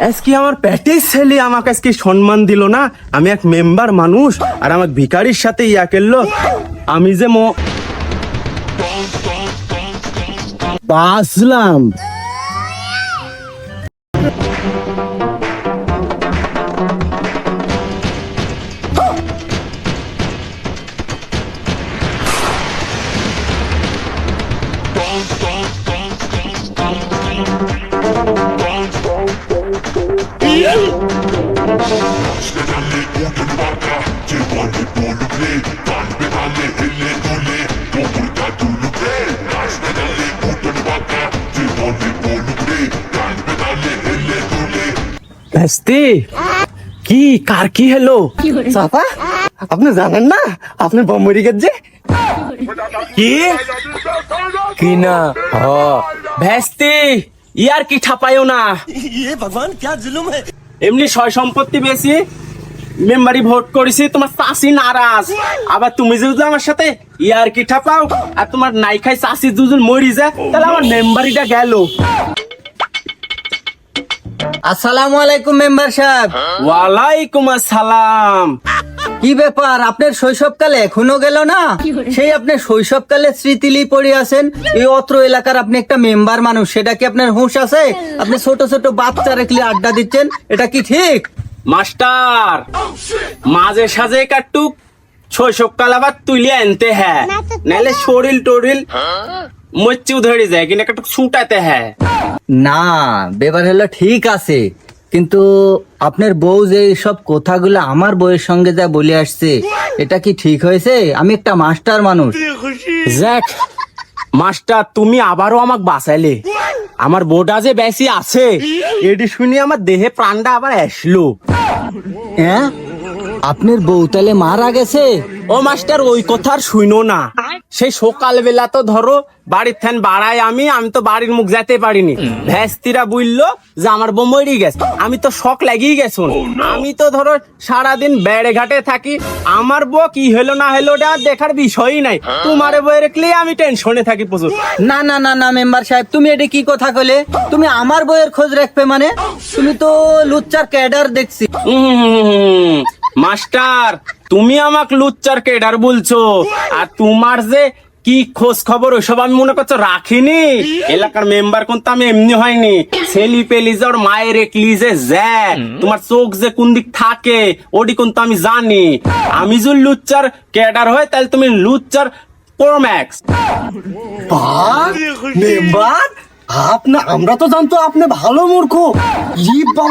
আজকে আমার পেটের ছেলে আমাকে আজকে সম্মান দিল না। আমি এক মেম্বার মানুষ আর আমাকে ভিখারির সাথে ইয়া করলো। আমি যে বাসলাম। কি কার কি হলো চাপা? আপনি জানেন না আপনার বম্বরি গেছে কি কি না? ভেস্তি ইয়ার কি ছাপায়ও না। ভগবান क्या जुलुम है। এমনি সয় সম্পত্তি বেশি মেম্বারি ভোট করেছি, তোমার চাষি নারাজ। আবার তুমি যদি আমার সাথে ইয়ার কি ঠাপাও আর তোমার নাই খাই চাষি দুজন মরি যায়, তাহলে আমার মেম্বারিটা গেল। আসসালামু আলাইকুম মেম্বার সাহেব। ওয়ালাইকুম আসসালাম। কি ব্যাপার, আপনার শৈশবকালে এখনো গেল না? সেই আপনার শৈশবকালে স্মৃতিলি পড়ে আছেন। এই অত্র এলাকার আপনি একটা মেম্বার মানুষ, সেটা কি আপনার হুঁশ আছে? আপনি ছোট ছোট বাচ্চা রেখলে আড্ডা দিচ্ছেন, এটা কি ঠিক? মাস্টার মাঝে সাজে কাটুক শৈশবকাল আবার তুলে আনতে হ্যাঁ, নাহলে শরীর টরিল মচ্চু ধরে যায়, কিন্তু একটু ছুটাতে হ্যাঁ। না ব্যাপার হলো ঠিক আছে, কিন্তু আপনার বউ যে সব কথাগুলো আমার বউয়ের সঙ্গে যা বলে আসছে, এটা কি ঠিক হয়েছে? আমি একটা মাস্টার মানুষ। জ্যাক মাস্টার, তুমি আবারও আমাকে বাঁচাইলে। আমার বোর্ডা যে বেশি আছে এটি শুনি আমার দেহে প্রাণটা আবার আসলো। হ্যাঁ, আপনার বউ তাহলে মারা গেছে? ও মাস্টার ওই কথা আর শুনো না। সেই সকালবেলা তো ধরো বাড়ির থ্যান বাড়াই আমি তো বাড়ির মুখ যেতে পারিনি। ভ্যাস্তিরা বুঝলো যে আমার বউ মরি গেছে, আমি তো শখ লাগিয়ে গেছো। আমি তো ধরো সারাদিন বেড়ে ঘাটে থাকি, আমার বউ কি হলো না হলো ওটা দেখার বিষয়ই নাই। তোমার বউ রেখলে আমি টেনশনে থাকি প্রচুর। না না না না মেম্বার সাহেব, তুমি এটা কি কথা কইলে? তুমি আমার বইয়ের খোঁজ রাখবে মানে? তুমি তো লুচ্চার ক্যাডার দেখছি। মাস্টার তুমি আমাকে লুচ্চার কেডার বলছো, আর তোমার যে কি খোঁজ খবর ওইসব আমি মনে করছো রাখিনি। এলাকার মেম্বার কোন আমি এমনি হয়নি। ছেলি পেলি যে ওর মায়ের একলি যে তোমার চোখ যে কোন দিক থাকে ওটি কোন আমি জানি। আমি যদি লুচ্চার কেডার হয় তাহলে তুমি লুচ্চার প্রোম্যাক্স। মেম্বার, আমরা তো জানতো আপনি ভালো মূর্খ।